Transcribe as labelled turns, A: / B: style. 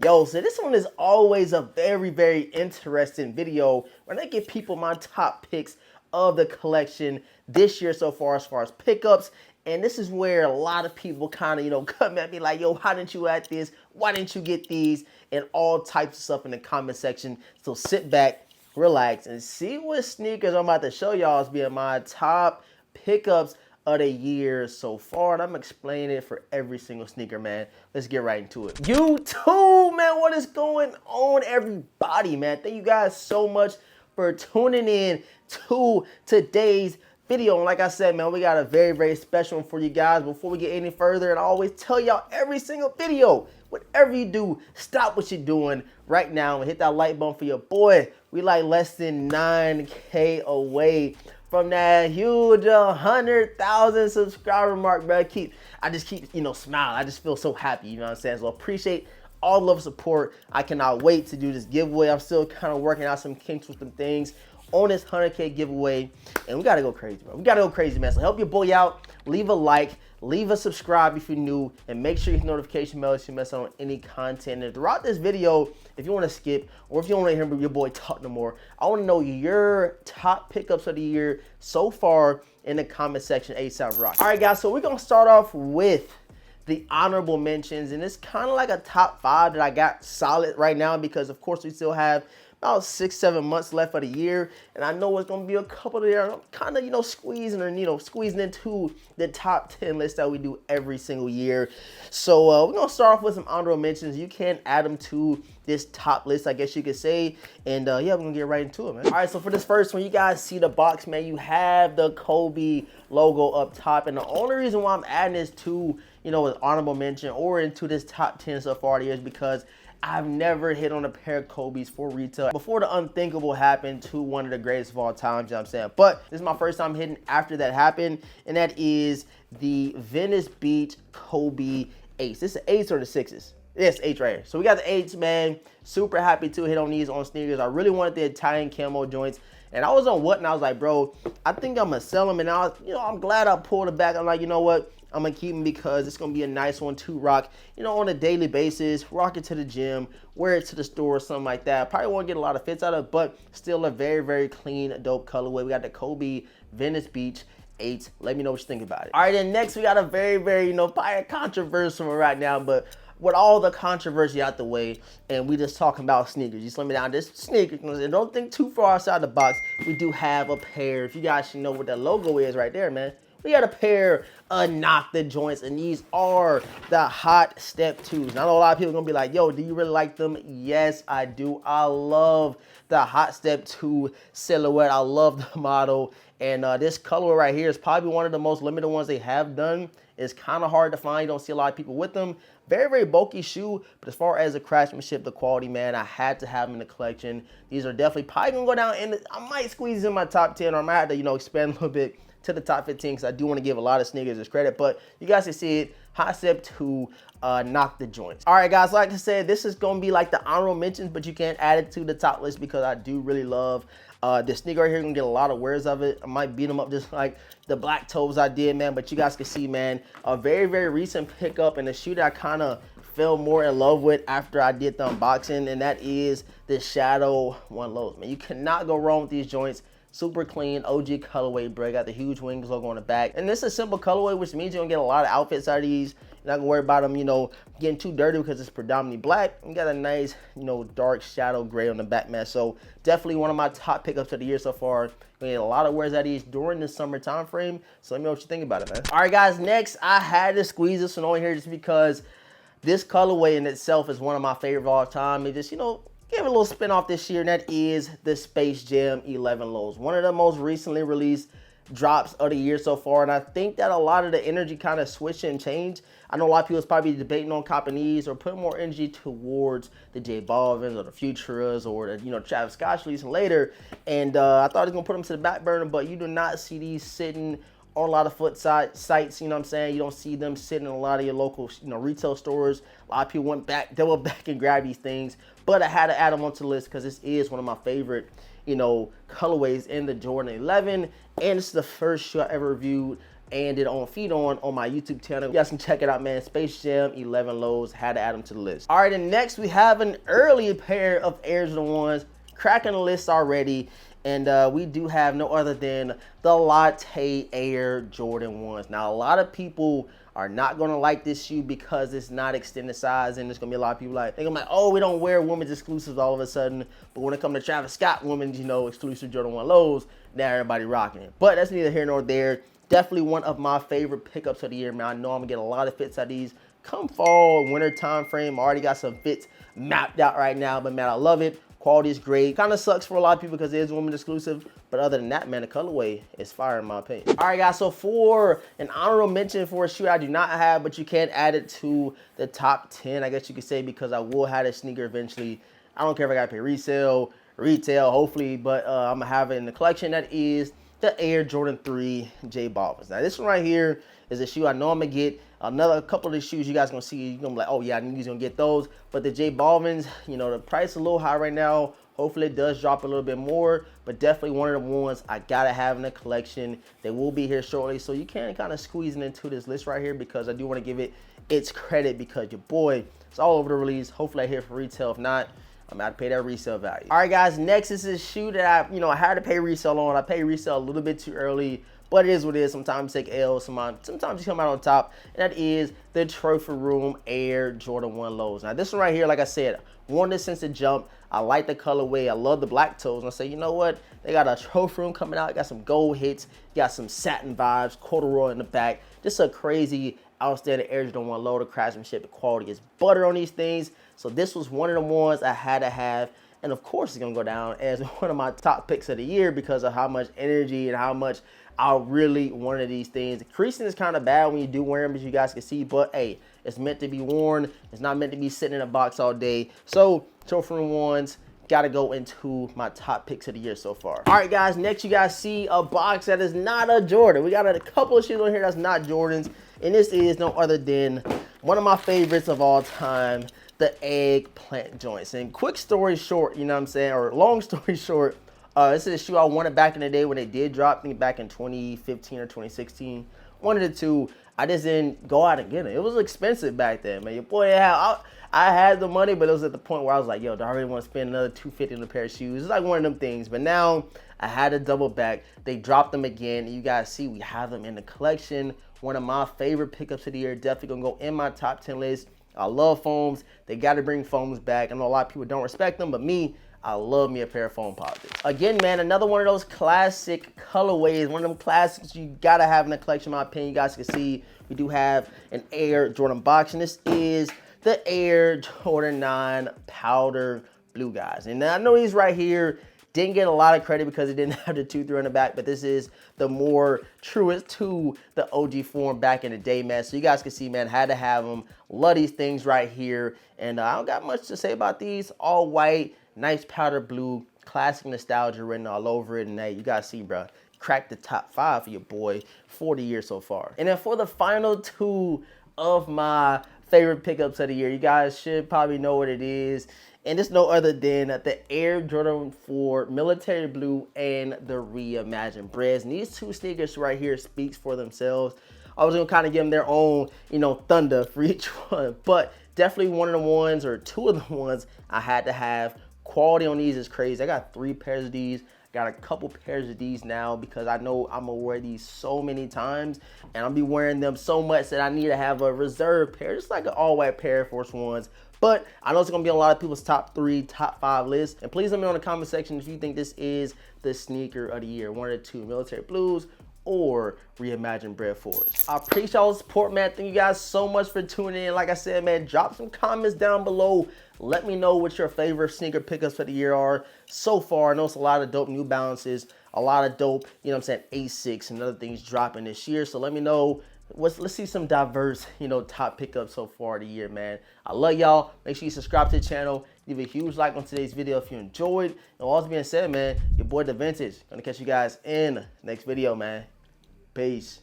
A: Yo, so this one is always a very interesting video when I give people my top picks of the collection this year so far as pickups. And this is where a lot of people kind of, come at me like, yo, how didn't you add this? Why didn't you get these? And all types of stuff in the comment section. So sit back, relax, and see what sneakers I'm about to show y'all as being my top pickups of the year so far, and I'm explaining it for every single sneaker, man. Let's get right into it. YouTube, man, what is going on, everybody, man? Thank you guys so much for tuning in to today's video. And like I said, man, we got a very special one for you guys. Before we get any further, and I always tell y'all every single video, whatever you do, stop what you're doing right now and hit that like button for your boy. We like less than 9K away from that huge 100,000 subscriber mark, bro. I just keep, smiling. I just feel so happy, you know what I'm saying? So appreciate all the love and support. I cannot wait to do this giveaway. I'm still kind of working out some kinks with some things on this 100K giveaway, and we gotta go crazy, bro. We gotta go crazy, man. So help your boy out. Leave a like, leave a subscribe if you're new, and make sure you hit notification bell so you miss out on any content. And throughout this video, if you want to skip or if you don't want to hear your boy talk no more, I want to know your top pickups of the year so far in the comment section. ASAP Rock. All right, guys. So we're gonna start off with the honorable mentions, and it's kind of like a top 5 that I got solid right now because, of course, we still have about 6-7 months left of the year, and I know it's gonna be a couple there. I'm kind of squeezing into the top 10 list that we do every single year. So we're gonna start off with some honorable mentions. You can add them to this top list, I guess you could say, and yeah, we're gonna get right into it, man. All right, so for this first one, you guys see the box, man. You have the Kobe logo up top, and the only reason why I'm adding this to an honorable mention or into this top 10 so far is because I've never hit on a pair of Kobe's for retail before the unthinkable happened to one of the greatest of all time, you know what I'm saying? But this is my first time hitting after that happened, and that is the Venice Beach Kobe 8s. This is the 8s or the 6s? Yes, 8 right here. So we got the 8s, man. Super happy to hit on these on sneakers. I really wanted the Italian camo joints, and I was on what, and I was like, bro, I think I'm gonna sell them, and I was, I'm glad I pulled it back. I'm like, you know what? I'm gonna keep them because it's gonna be a nice one to rock, on a daily basis. Rock it to the gym, wear it to the store, or something like that. Probably won't get a lot of fits out of it, but still a very clean, dope colorway. We got the Kobe Venice Beach 8. Let me know what you think about it. All right, and next we got a very probably controversial one right now, but with all the controversy out the way, and we just talking about sneakers. Just let me down this sneakers, and don't think too far outside the box. We do have a pair. If you guys should know what that logo is right there, man. We got a pair of NOCTA joints, and these are the Hot Step 2s. And I know a lot of people are going to be like, yo, do you really like them? Yes, I do. I love the Hot Step 2 silhouette. I love the model. And this color right here is probably one of the most limited ones they have done. It's kind of hard to find. You don't see a lot of people with them. Very bulky shoe, but as far as the craftsmanship, the quality, man, I had to have them in the collection. These are definitely probably going to go down, and I might squeeze in my top 10, or I might have to, expand a little bit to the top 15 because I do want to give a lot of sneakers this credit, but you guys can see it. Hot Step 2 NOCTA joints. All right, guys, like I said, this is going to be like the honorable mentions, but you can't add it to the top list because I do really love this sneaker right here. You're going to get a lot of wears of it. I might beat them up just like the black toes I did, man, but you guys can see, man, a very recent pickup and a shoe that I kind of fell more in love with after I did the unboxing, and that is the Shadow 1 Lows, man. You cannot go wrong with these joints. Super clean, OG colorway, bro. Got the huge wings logo on the back. And this is a simple colorway, which means you don't get a lot of outfits out of these. You're not gonna worry about them, getting too dirty because it's predominantly black. You got a nice, dark shadow gray on the back, man. So definitely one of my top pickups of the year so far. We get a lot of wears out of these during the summer time frame. So let me know what you think about it, man. All right, guys, next I had to squeeze this one on here just because this colorway in itself is one of my favorite of all time. It just, give it a little spin off this year, and that is the Space Jam 11 Lows. One of the most recently released drops of the year so far, and I think that a lot of the energy kind of switched and changed. I know a lot of people is probably debating on copping these or putting more energy towards the J Balvins or the Futuras or the Travis Scott's releasing later, and I thought I was going to put them to the back burner, but you do not see these sitting on a lot of sites, you know what I'm saying? You don't see them sitting in a lot of your local, retail stores. A lot of people went back and grabbed these things, but I had to add them onto the list because this is one of my favorite, colorways in the Jordan 11, and this is the first shoe I ever reviewed and did on feed on my YouTube channel. You guys can check it out, man. Space Jam 11 lows, had to add them to the list. All right, and next we have an early pair of Air Jordan 1s, cracking the list already. And we do have no other than the Latte Air Jordan 1s. Now, a lot of people are not going to like this shoe because it's not extended size, and there's going to be a lot of people like, they're going to be like, oh, we don't wear women's exclusives all of a sudden, but when it comes to Travis Scott women's, you know, exclusive Jordan 1 lows, now everybody rocking it. But that's neither here nor there. Definitely one of my favorite pickups of the year, man. I know I'm going to get a lot of fits out of these come fall, winter time frame. I already got some fits mapped out right now, but man, I love it. Quality is great. Kind of sucks for a lot of people because it is women exclusive. But other than that, man, the colorway is fire in my opinion. All right, guys. So for an honorable mention for a shoe I do not have, but you can add it to the top 10, I guess you could say, because I will have a sneaker eventually. I don't care if I got to pay resale, retail, hopefully, but I'm going to have it in the collection. That is the Air Jordan 3 J Balvins. Now, this one right here is a shoe I know I'm going to get. A couple of the shoes you guys going to see, you're going to be like, oh, yeah, I knew he's going to get those. But the J Balvins, you know, the price is a little high right now. Hopefully it does drop a little bit more, but definitely one of the ones I got to have in the collection. They will be here shortly, so you can kind of squeeze it into this list right here because I do want to give it its credit because your boy, it's all over the release. Hopefully I hit for retail. If not, I'm going to pay that resale value. All right, guys, next is this shoe that I had to pay resale on. I paid resale a little bit too early, but it is what it is. Sometimes you take L's, sometimes you come out on top, and that is the Trophy Room Air Jordan 1 lows. Now, this one right here, like I said, wanted since the jump. I like the colorway. I love the black toes. And I say, you know what? They got a Trophy Room coming out. Got some gold hits. Got some satin vibes, corduroy in the back. Just a crazy, outstanding Air Jordan 1 low. The craftsmanship, the quality is butter on these things. So this was one of the ones I had to have. And of course, it's going to go down as one of my top picks of the year because of how much energy and how much I really wanted these things. The creasing is kind of bad when you do wear them, as you guys can see, but hey, it's meant to be worn. It's not meant to be sitting in a box all day. So, Trophy Room 1s got to go into my top picks of the year so far. All right, guys, next you guys see a box that is not a Jordan. We got a couple of shoes on here that's not Jordans, and this is no other than one of my favorites of all time, the Eggplant joints. And quick story short, you know what I'm saying, or long story short, this is a shoe I wanted back in the day when they did drop, I think back in 2015 or 2016. One of the two. I just didn't go out and get it. It was expensive back then, man. Your boy, I had the money, but it was at the point where I was like, yo, do I really want to spend another $250 on a pair of shoes? It's like one of them things. But now I had to double back. They dropped them again. You guys see, we have them in the collection. One of my favorite pickups of the year. Definitely going to go in my top 10 list. I love foams. They got to bring foams back. I know a lot of people don't respect them, but me, I love me a pair of foamposites. Again, man, another one of those classic colorways, one of them classics you gotta have in the collection, in my opinion. You guys can see we do have an Air Jordan box, and this is the Air Jordan 9 powder blue, guys. And I know these right here didn't get a lot of credit because it didn't have the 2-3 on the back, but this is the more truest to the OG form back in the day, man. So you guys can see, man, had to have them. Love these things right here. And I don't got much to say about these. All white, nice powder blue, classic nostalgia written all over it. And hey, you guys see, bro, cracked the top 5 for your boy, 40 years so far. And then for the final 2 of my favorite pickups of the year, you guys should probably know what it is. And it's no other than the Air Jordan 4 military blue and the Reimagined Breads. And these 2 sneakers right here speaks for themselves. I was gonna kind of give them their own, thunder for each one, but definitely one of the ones or 2 of the ones I had to have. Quality on these is crazy. I got 3 pairs of these. Got a couple pairs of these now because I know I'm gonna wear these so many times, and I'll be wearing them so much that I need to have a reserve pair, just like an all-white pair of Force Ones. But I know it's gonna be on a lot of people's top 3, top 5 list. And please let me know in the comment section if you think this is the sneaker of the year, one of the 2, military blues or Reimagined Bread 4s. I appreciate y'all's support, man. Thank you guys so much for tuning in. Like I said, man, drop some comments down below. Let me know what your favorite sneaker pickups for the year are so far. I know it's a lot of dope New Balances, a lot of dope, Asics and other things dropping this year. So let me know. Let's see some diverse, top pickups so far of the year, man. I love y'all. Make sure you subscribe to the channel. Leave a huge like on today's video if you enjoyed. And all being said, man, your boy DeVintage. Gonna catch you guys in the next video, man. Peace.